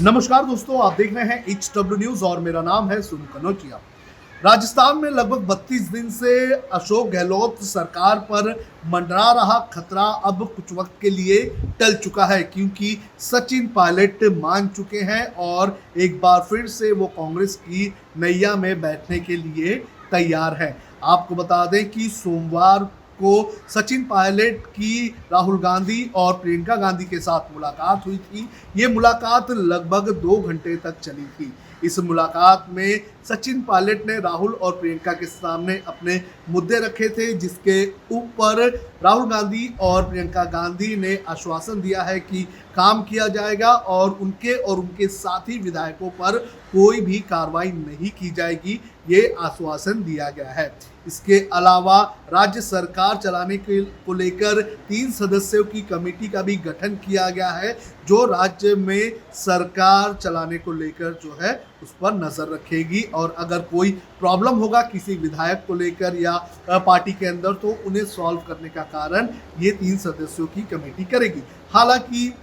नमस्कार दोस्तों, आप देख रहे हैं HW न्यूज और मेरा नाम है सुनु कनौजिया। राजस्थान में लगभग 32 दिन से अशोक गहलोत सरकार पर मंडरा रहा खतरा अब कुछ वक्त के लिए टल चुका है, क्योंकि सचिन पायलट मान चुके हैं और एक बार फिर से वो कांग्रेस की नैया में बैठने के लिए तैयार है। आपको बता दें कि सोमवार को सचिन पायलट की राहुल गांधी और प्रियंका गांधी के साथ मुलाकात हुई थी। ये मुलाकात लगभग 2 घंटे तक चली थी। इस मुलाकात में सचिन पायलट ने राहुल और प्रियंका के सामने अपने मुद्दे रखे थे, जिसके ऊपर राहुल गांधी और प्रियंका गांधी ने आश्वासन दिया है कि काम किया जाएगा और उनके साथी विधायकों पर कोई भी कार्रवाई नहीं की जाएगी, ये आश्वासन दिया गया है। इसके अलावा राज्य सरकार चलाने को लेकर 3 सदस्यों की कमेटी का भी गठन किया गया है, जो राज्य में सरकार चलाने को लेकर जो है उस पर नजर रखेगी और अगर कोई प्रॉब्लम होगा किसी विधायक को लेकर या पार्टी के अंदर, तो उन्हें सॉल्व करने का कारण ये 3 सदस्यों की कमेटी करेगी। हालांकि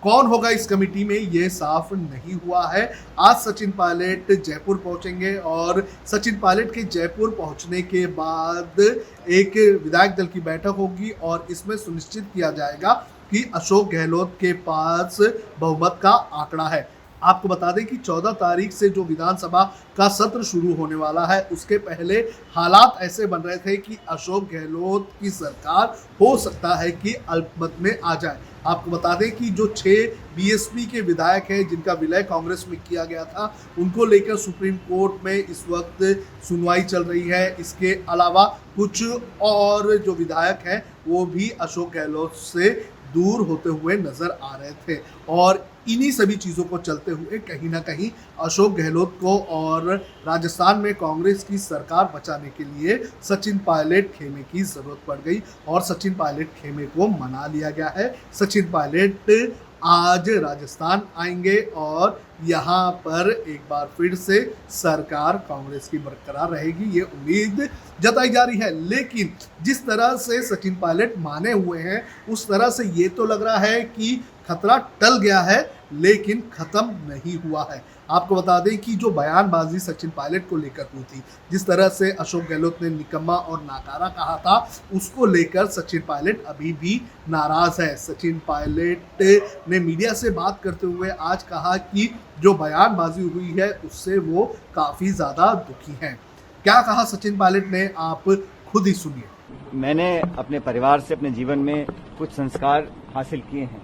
कौन होगा इस कमेटी में ये साफ नहीं हुआ है। आज सचिन पायलट जयपुर पहुंचेंगे और सचिन पायलट के जयपुर पहुंचने के बाद एक विधायक दल की बैठक होगी और इसमें सुनिश्चित किया जाएगा कि अशोक गहलोत के पास बहुमत का आंकड़ा है। आपको बता दें कि 14 तारीख से जो विधानसभा का सत्र शुरू होने वाला है, उसके पहले हालात ऐसे बन रहे थे कि अशोक गहलोत की सरकार हो सकता है कि अल्पमत में आ जाए। आपको बता दें कि जो 6 बीएसपी के विधायक हैं जिनका विलय कांग्रेस में किया गया था, उनको लेकर सुप्रीम कोर्ट में इस वक्त सुनवाई चल रही है। इसके अलावा कुछ और जो विधायक हैं वो भी अशोक गहलोत से दूर होते हुए नजर आ रहे थे और इन्हीं सभी चीज़ों को चलते हुए कहीं ना कहीं अशोक गहलोत को और राजस्थान में कांग्रेस की सरकार बचाने के लिए सचिन पायलट खेमे की ज़रूरत पड़ गई और सचिन पायलट खेमे को मना लिया गया है। सचिन पायलट आज राजस्थान आएंगे और यहाँ पर एक बार फिर से सरकार कांग्रेस की बरकरार रहेगी, ये उम्मीद जताई जा रही है। लेकिन जिस तरह से सचिन पायलट माने हुए हैं, उस तरह से ये तो लग रहा है कि खतरा टल गया है, लेकिन खत्म नहीं हुआ है। आपको बता दें कि जो बयानबाजी सचिन पायलट को लेकर हुई थी, जिस तरह से अशोक गहलोत ने निकम्मा और नाकारा कहा था, उसको लेकर सचिन पायलट अभी भी नाराज है। सचिन पायलट ने मीडिया से बात करते हुए आज कहा कि जो बयानबाजी हुई है उससे वो काफ़ी ज़्यादा दुखी हैं। क्या कहा सचिन पायलट ने, आप खुद ही सुनिए। मैंने अपने परिवार से अपने जीवन में कुछ संस्कार हासिल किए हैं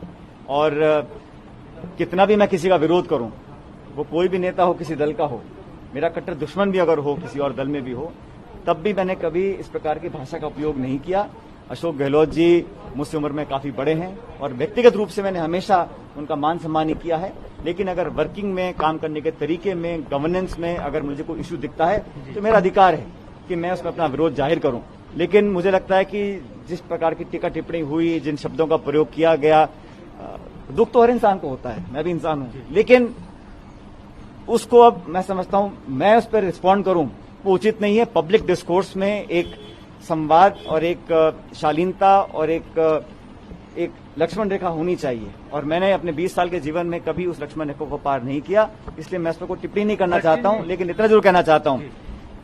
और कितना भी मैं किसी का विरोध करूं, वो कोई भी नेता हो, किसी दल का हो, मेरा कट्टर दुश्मन भी अगर हो, किसी और दल में भी हो, तब भी मैंने कभी इस प्रकार की भाषा का उपयोग नहीं किया। अशोक गहलोत जी मुझसे उम्र में काफी बड़े हैं और व्यक्तिगत रूप से मैंने हमेशा उनका मान सम्मान ही किया है, लेकिन अगर वर्किंग में, काम करने के तरीके में, गवर्नेंस में अगर मुझे कोई इश्यू दिखता है तो मेरा अधिकार है कि मैं उसमें अपना विरोध जाहिर करूं। लेकिन मुझे लगता है कि जिस प्रकार की टीका टिप्पणी हुई, जिन शब्दों का प्रयोग किया गया, दुख तो हर इंसान को होता है, मैं भी इंसान हूं, लेकिन उसको अब मैं समझता हूं मैं उस पर रिस्पॉन्ड करूं वो उचित नहीं है। पब्लिक डिस्कोर्स में एक संवाद और एक शालीनता और एक लक्ष्मण रेखा होनी चाहिए और मैंने अपने 20 साल के जीवन में कभी उस लक्ष्मण रेखा को पार नहीं किया, इसलिए मैं उस पर कोई टिप्पणी नहीं करना चाहता हूं। लेकिन इतना जरूर कहना चाहता हूं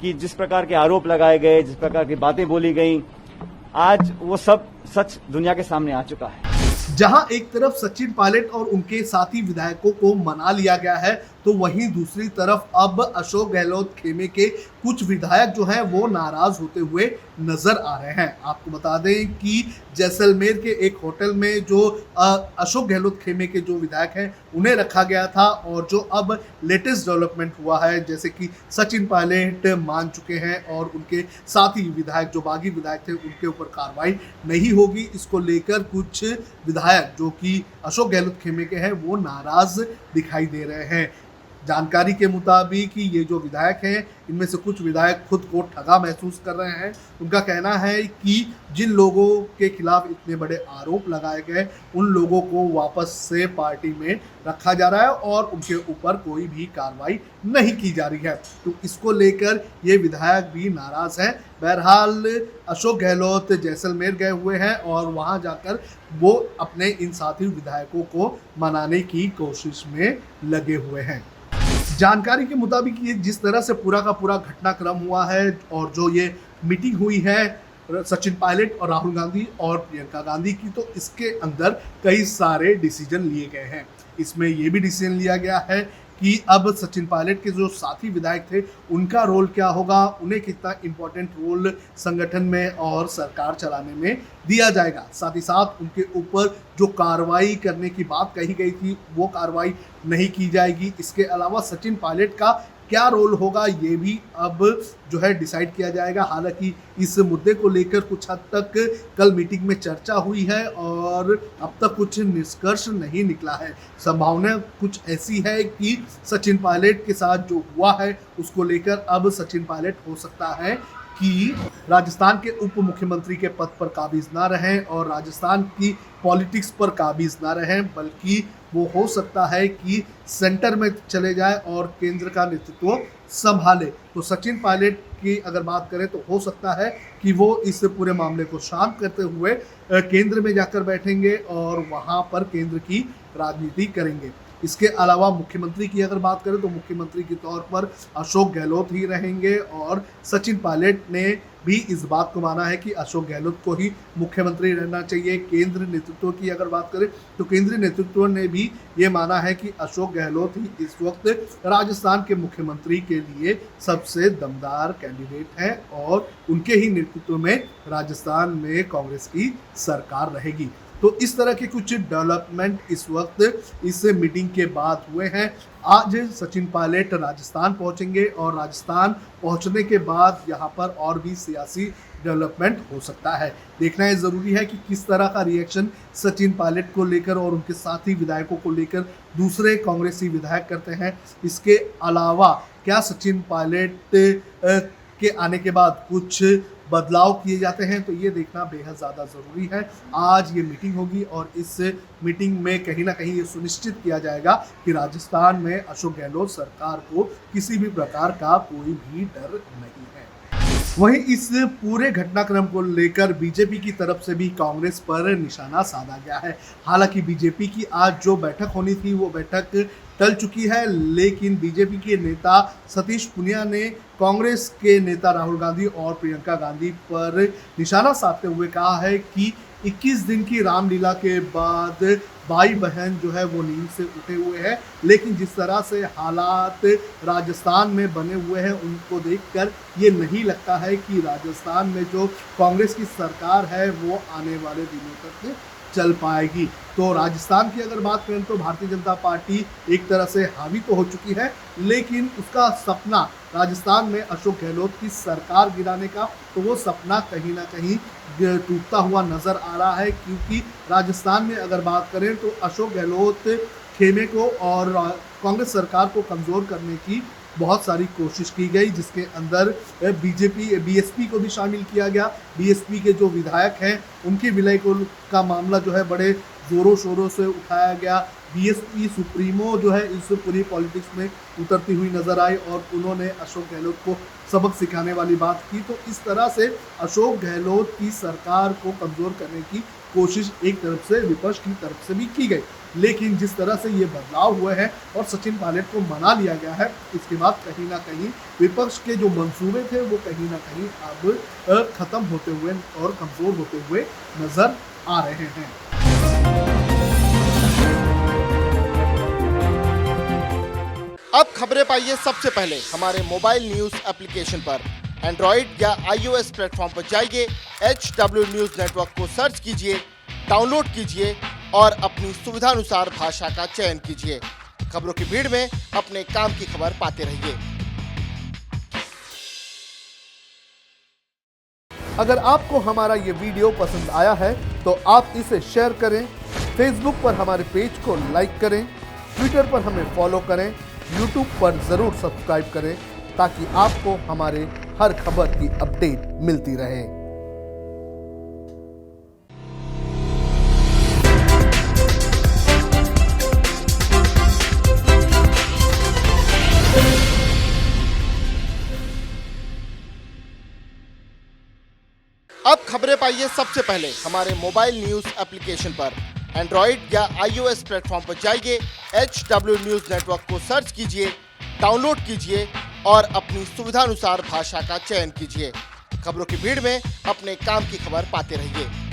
कि जिस प्रकार के आरोप लगाए गए, जिस प्रकार की बातें बोली गई, आज वो सब सच दुनिया के सामने आ चुका है। जहां एक तरफ सचिन पायलट और उनके साथी विधायकों को मना लिया गया है, तो वहीं दूसरी तरफ अब अशोक गहलोत खेमे के कुछ विधायक जो हैं वो नाराज होते हुए नजर आ रहे हैं। आपको बता दें कि जैसलमेर के एक होटल में जो अशोक गहलोत खेमे के जो विधायक हैं उन्हें रखा गया था और जो अब लेटेस्ट डेवलपमेंट हुआ है, जैसे कि सचिन पायलट मान चुके हैं और उनके साथी विधायक जो बागी विधायक थे उनके ऊपर कार्रवाई नहीं होगी, इसको लेकर कुछ विधायक जो कि अशोक गहलोत खेमे के हैं वो नाराज दिखाई दे रहे हैं। जानकारी के मुताबिक ये जो विधायक हैं, इनमें से कुछ विधायक खुद को ठगा महसूस कर रहे हैं। उनका कहना है कि जिन लोगों के खिलाफ इतने बड़े आरोप लगाए गए, उन लोगों को वापस से पार्टी में रखा जा रहा है और उनके ऊपर कोई भी कार्रवाई नहीं की जा रही है। तो इसको लेकर ये विधायक भी नाराज हैं। बहरहाल अशोक गहलोत जैसलमेर गए हुए हैं और वहां जाकर वो अपने इन साथी विधायकों को मनाने की कोशिश में लगे हुए हैं। जानकारी के मुताबिक ये जिस तरह से पूरा का पूरा घटनाक्रम हुआ है और जो ये मीटिंग हुई है सचिन पायलट और राहुल गांधी और प्रियंका गांधी की, तो इसके अंदर कई सारे डिसीजन लिए गए हैं। इसमें ये भी डिसीजन लिया गया है कि अब सचिन पायलट के जो साथी विधायक थे उनका रोल क्या होगा, उन्हें कितना इम्पोर्टेंट रोल संगठन में और सरकार चलाने में दिया जाएगा। साथ ही साथ उनके ऊपर जो कार्रवाई करने की बात कही गई थी वो कार्रवाई नहीं की जाएगी। इसके अलावा सचिन पायलट का क्या रोल होगा ये भी अब जो है डिसाइड किया जाएगा। हालांकि इस मुद्दे को लेकर कुछ हद तक कल मीटिंग में चर्चा हुई है और अब तक कुछ निष्कर्ष नहीं निकला है। संभावना कुछ ऐसी है कि सचिन पायलट के साथ जो हुआ है उसको लेकर अब सचिन पायलट हो सकता है कि राजस्थान के उप मुख्यमंत्री के पद पर काबिज ना रहें और राजस्थान की पॉलिटिक्स पर काबिज ना रहें, बल्कि वो हो सकता है कि सेंटर में चले जाए और केंद्र का नेतृत्व संभाले। तो सचिन पायलट की अगर बात करें तो हो सकता है कि वो इस पूरे मामले को शांत करते हुए केंद्र में जाकर बैठेंगे और वहाँ पर केंद्र की राजनीति करेंगे। इसके अलावा मुख्यमंत्री की अगर बात करें तो मुख्यमंत्री के तौर पर अशोक गहलोत ही रहेंगे और सचिन पायलट ने भी इस बात को माना है कि अशोक गहलोत को ही मुख्यमंत्री रहना चाहिए। केंद्र नेतृत्व की अगर बात करें तो केंद्रीय नेतृत्व ने भी ये माना है कि अशोक गहलोत ही इस वक्त राजस्थान के मुख्यमंत्री के लिए सबसे दमदार कैंडिडेट हैं और उनके ही नेतृत्व में राजस्थान में कांग्रेस की सरकार रहेगी। तो इस तरह के कुछ डेवलपमेंट इस वक्त इस मीटिंग के बाद हुए हैं। आज सचिन पायलट राजस्थान पहुंचेंगे और राजस्थान पहुंचने के बाद यहां पर और भी सियासी डेवलपमेंट हो सकता है। देखना ये ज़रूरी है कि किस तरह का रिएक्शन सचिन पायलट को लेकर और उनके साथी विधायकों को लेकर दूसरे कांग्रेसी विधायक करते हैं। इसके अलावा क्या सचिन पायलट के आने के बाद कुछ बदलाव किए जाते हैं, तो ये देखना बेहद ज़्यादा ज़रूरी है। आज ये मीटिंग होगी और इस मीटिंग में कहीं ना कहीं ये सुनिश्चित किया जाएगा कि राजस्थान में अशोक गहलोत सरकार को किसी भी प्रकार का कोई भी डर नहीं है। वहीं इस पूरे घटनाक्रम को लेकर बीजेपी की तरफ से भी कांग्रेस पर निशाना साधा गया है। हालांकि बीजेपी की आज जो बैठक होनी थी वो बैठक टल चुकी है, लेकिन बीजेपी के नेता सतीश पुनिया ने कांग्रेस के नेता राहुल गांधी और प्रियंका गांधी पर निशाना साधते हुए कहा है कि 21 दिन की रामलीला के बाद भाई बहन जो है वो नींद से उठे हुए हैं, लेकिन जिस तरह से हालात राजस्थान में बने हुए हैं उनको देखकर ये नहीं लगता है कि राजस्थान में जो कांग्रेस की सरकार है वो आने वाले दिनों तक चल पाएगी। तो राजस्थान की अगर बात करें तो भारतीय जनता पार्टी एक तरह से हावी तो हो चुकी है, लेकिन उसका सपना राजस्थान में अशोक गहलोत की सरकार गिराने का, तो वो सपना कहीं ना कहीं टूटता हुआ नजर आ रहा है। क्योंकि राजस्थान में अगर बात करें तो अशोक गहलोत खेमे को और कांग्रेस सरकार को कमज़ोर करने की बहुत सारी कोशिश की गई, जिसके अंदर बीएसपी को भी शामिल किया गया। बीएसपी के जो विधायक हैं उनके विलय का मामला जो है बड़े ज़ोरों शोरों से उठाया गया। बीएसपी सुप्रीमो जो है इस पूरी पॉलिटिक्स में उतरती हुई नजर आई और उन्होंने अशोक गहलोत को सबक सिखाने वाली बात की। तो इस तरह से अशोक गहलोत की सरकार को कमज़ोर करने की कोशिश एक तरफ से विपक्ष की तरफ से भी की गई, लेकिन जिस तरह से ये बदलाव हुए हैं और सचिन पायलट को मना लिया गया है, इसके बाद कहीं ना कहीं विपक्ष के जो मंसूबे थे वो कहीं ना कहीं अब खत्म होते हुए और कमज़ोर होते हुए नजर आ रहे हैं। अब खबरें पाइए सबसे पहले हमारे मोबाइल न्यूज एप्लीकेशन पर। एंड्रॉइड या iOS प्लेटफॉर्म पर जाइए, HW न्यूज नेटवर्क को सर्च कीजिए, डाउनलोड कीजिए और अपनी सुविधानुसार भाषा का चयन कीजिए। खबरों की भीड़ में अपने काम की खबर पाते रहिए। अगर आपको हमारा ये वीडियो पसंद आया है तो आप इसे शेयर करें, फेसबुक पर हमारे पेज को लाइक करें, ट्विटर पर हमें फॉलो करें यूट्यूब पर ज़रूर सब्सक्राइब करें ताकि आपको हमारे हर खबर की अपडेट मिलती रहे। अब खबरें पाइए सबसे पहले हमारे मोबाइल न्यूज एप्लीकेशन पर। एंड्रॉइड या iOS प्लेटफॉर्म पर जाइए, HW न्यूज नेटवर्क को सर्च कीजिए, डाउनलोड कीजिए और अपनी सुविधानुसार भाषा का चयन कीजिए। खबरों की भीड़ में अपने काम की खबर पाते रहिए।